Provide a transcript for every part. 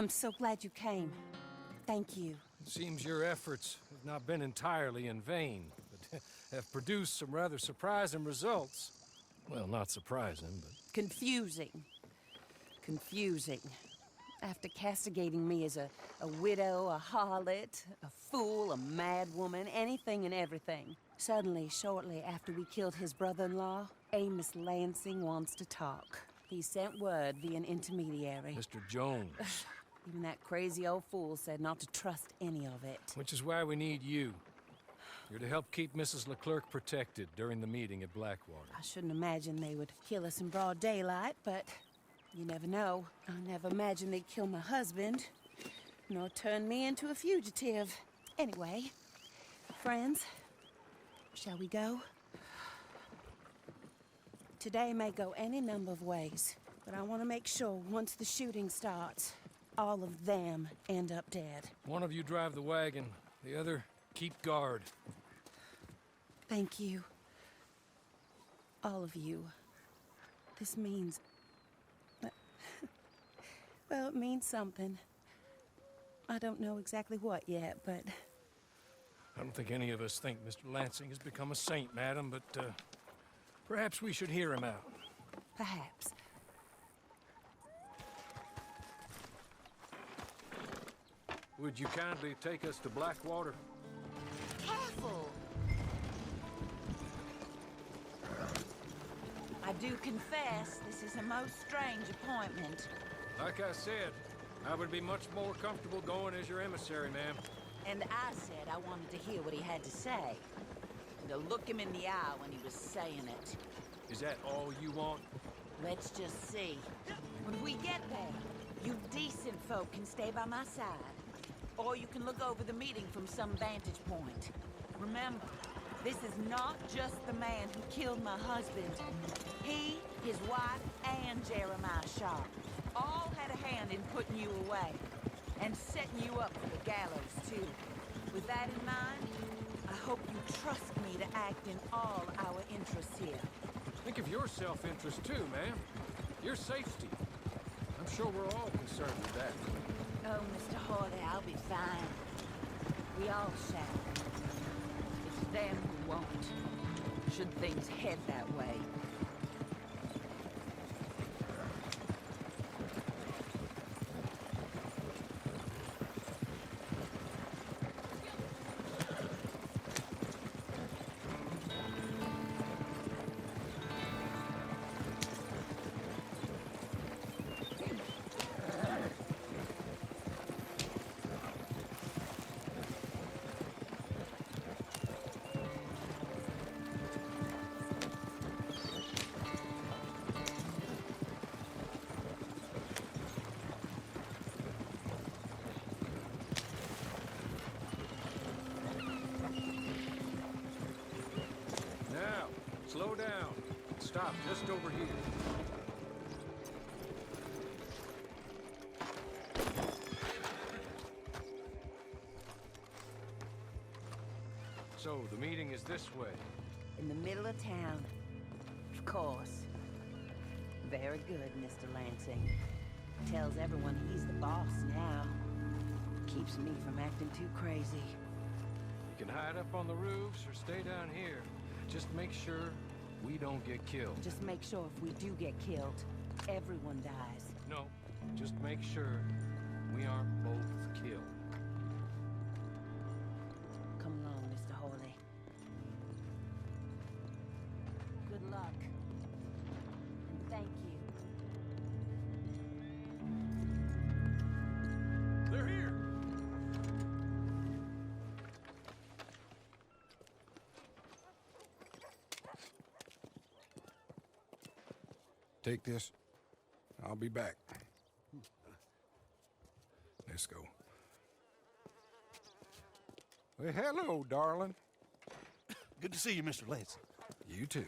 I'm so glad you came. Thank you. It seems your efforts have not been entirely in vain, but have produced some rather surprising results. Well, not surprising, but... Confusing. Confusing. After castigating me as a widow, a harlot, a fool, a madwoman, anything and everything. Suddenly, shortly after we killed his brother-in-law, Amos Lansing wants to talk. He sent word via an intermediary. Mr. Jones. Even that crazy old fool said not to trust any of it. Which is why we need you. You're to help keep Mrs. Leclerc protected during the meeting at Blackwater. I shouldn't imagine they would kill us in broad daylight, but you never know. I never imagined they'd kill my husband, nor turn me into a fugitive. Anyway, friends, shall we go? Today may go any number of ways, but I want to make sure once the shooting starts, all of them end up dead. One of you drive the wagon, the other keep guard. Thank you. All of you. This means... well, it means something. I don't know exactly what yet, but... I don't think any of us think Mr. Lansing has become a saint, madam, but perhaps we should hear him out. Perhaps. Would you kindly take us to Blackwater? Careful! I do confess, this is a most strange appointment. Like I said, I would be much more comfortable going as your emissary, ma'am. And I said I wanted to hear what he had to say. To look him in the eye when he was saying it. Is that all you want? Let's just see. When we get there, you decent folk can stay by my side. Or you can look over the meeting from some vantage point. Remember, this is not just the man who killed my husband. He, his wife, and Jeremiah Sharp all had a hand in putting you away. And setting you up for the gallows, too. With that in mind, I hope you trust me to act in all our interests here. Think of your self-interest, too, ma'am. Your safety. I'm sure we're all concerned with that. Oh, Mr. Hawley, I'll be fine. We all shall. It's them who won't, should things head that way. Now, slow down. Stop just over here. So, the meeting is this way. In the middle of town. Of course. Very good, Mr. Lansing. Tells everyone he's the boss now. Keeps me from acting too crazy. You can hide up on the roofs or stay down here. Just make sure we don't get killed. Just make sure if we do get killed, everyone dies. No, just make sure we aren't both killed. Come along, Mr. Hawley. Good luck. And thank you. They're here! Take this. I'll be back. Let's go. Well, hello, darling. Good to see you, Mr. Lansing. You too.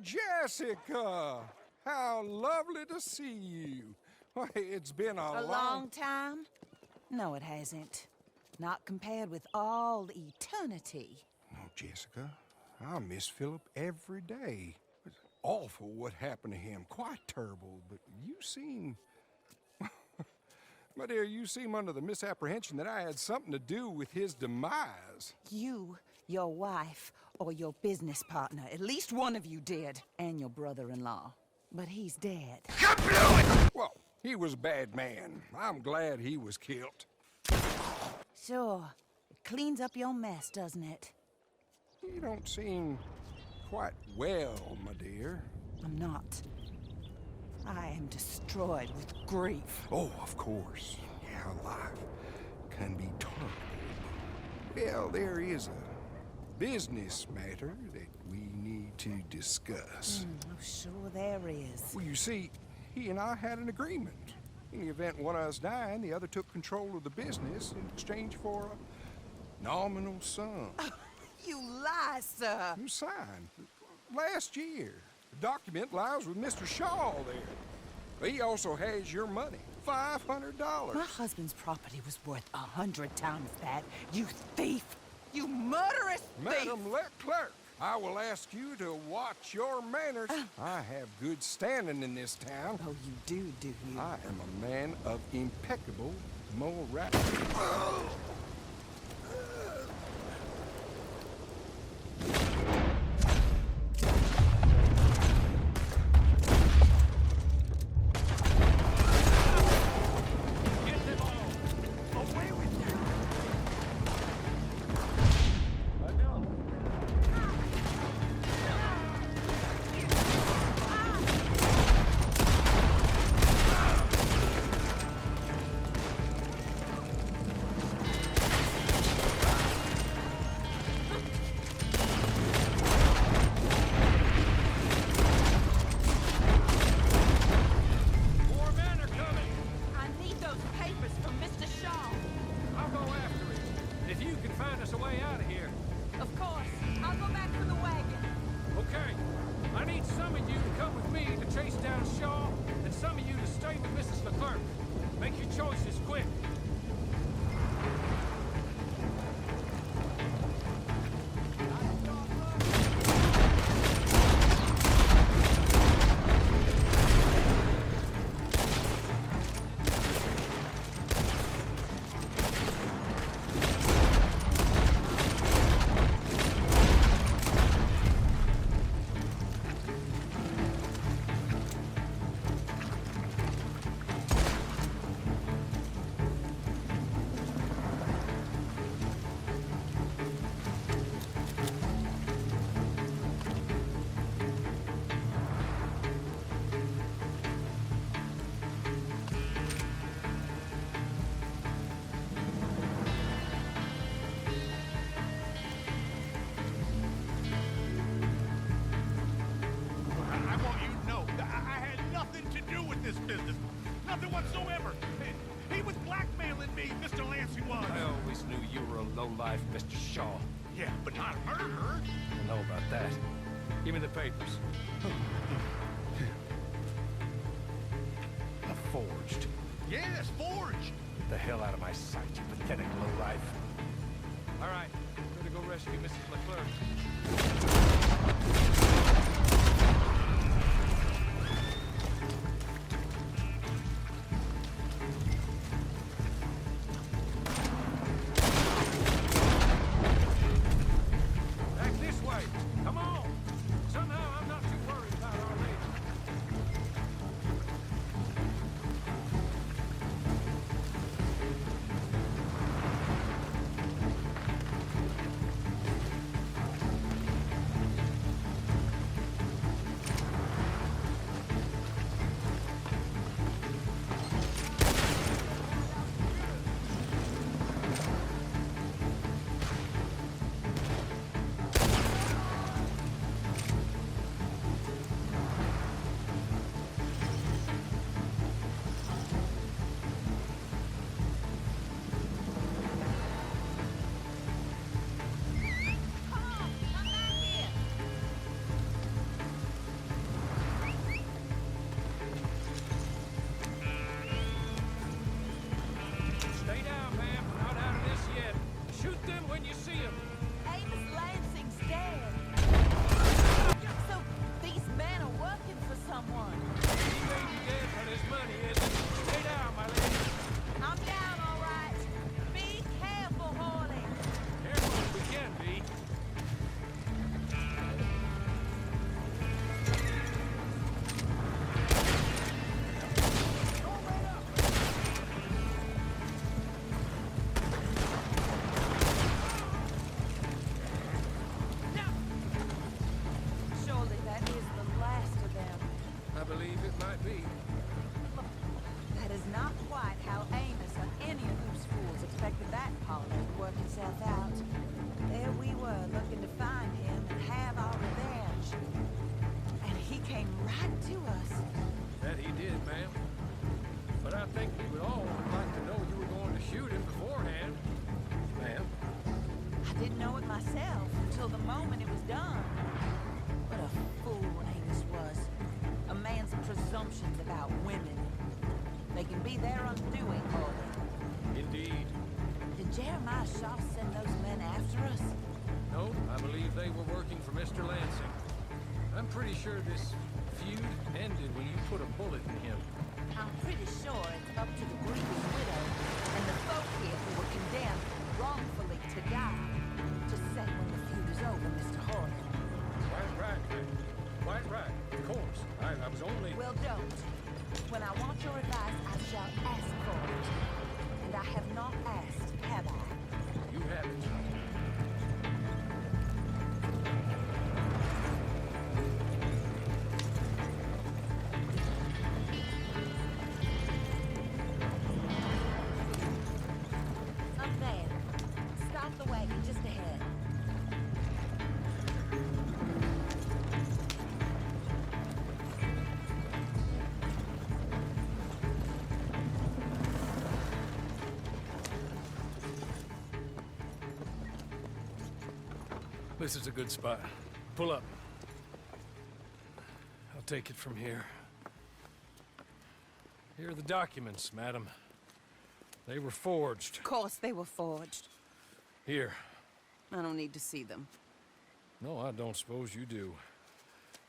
Jessica! How lovely to see you. Why, it's been A long time? No, it hasn't. Not compared with all eternity. No, Jessica. I miss Philip every day. It's awful what happened to him. Quite terrible, but you seem... My dear, you seem under the misapprehension that I had something to do with his demise. You, your wife, or your business partner, at least one of you did, and your brother-in-law. But he's dead. Well, he was a bad man. I'm glad he was killed. Sure. It cleans up your mess, doesn't it? You don't seem quite well, my dear. I'm not. I am destroyed with grief. Oh, of course. Yeah, life can be terrible. Well, there is a business matter that we need to discuss. Oh, sure there is. Well, you see, he and I had an agreement. In the event one of us died, the other took control of the business in exchange for a nominal sum. You lie, sir. You signed last year. The document lies with Mr. Shaw there. He also has your money, $500. My husband's property was worth 100 times that. You thief! You murderous thief! Madam Leclerc, I will ask you to watch your manners. I have good standing in this town. Oh, you do you? I am a man of impeccable morality. Low-life Mr. Shaw. Yeah, but not a murderer. I know about that. Give me the papers. Forged. Yes, forged. Get the hell out of my sight, you pathetic lowlife. All right, I'm gonna go rescue Mrs. Leclerc. did, ma'am. But I think we would all like to know you were going to shoot him beforehand. Ma'am. I didn't know it myself until the moment it was done. What a fool Amos was. A man's presumptions about women. They can be their undoing, Hawley. Indeed. Did Jeremiah Shaw send those men after us? No, I believe they were working for Mr. Lansing. I'm pretty sure this feud ended when you put a bullet in him. I'm pretty sure it's up to the grieving widow and the folk here who were condemned wrongfully to die to say when the feud is over, Mr. Hawley. Quite right, ma'am. Quite right. Of course. I was only... Well, don't. When I want your advice, I shall ask for it. And I have not asked, have I? You have it. Up there. Stop the wagon just ahead. This is a good spot. Pull up. I'll take it from here. Here are the documents, madam. They were forged. Of course they were forged. Here. I don't need to see them. No, I don't suppose you do.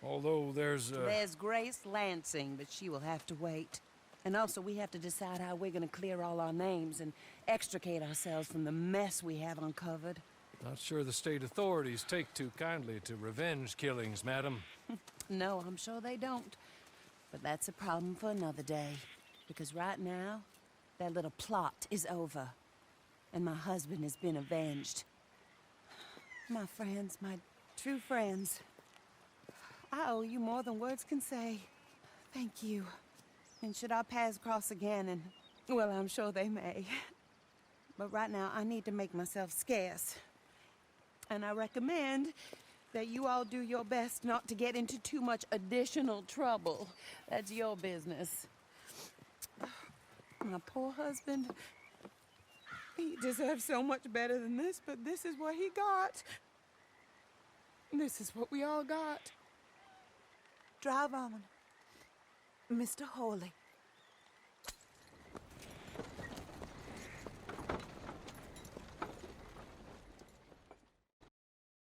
Although there's There's Grace Lansing, but she will have to wait. And also, we have to decide how we're gonna clear all our names and extricate ourselves from the mess we have uncovered. Not sure the state authorities take too kindly to revenge killings, madam. No, I'm sure they don't. But that's a problem for another day. Because right now, that little plot is over. And my husband has been avenged. My friends, my true friends. I owe you more than words can say. Thank you. And should our paths cross again, and, well, I'm sure they may. But right now, I need to make myself scarce. And I recommend that you all do your best not to get into too much additional trouble. That's your business. My poor husband. He deserves so much better than this, but this is what he got. This is what we all got. Drive on, Mr. Hawley.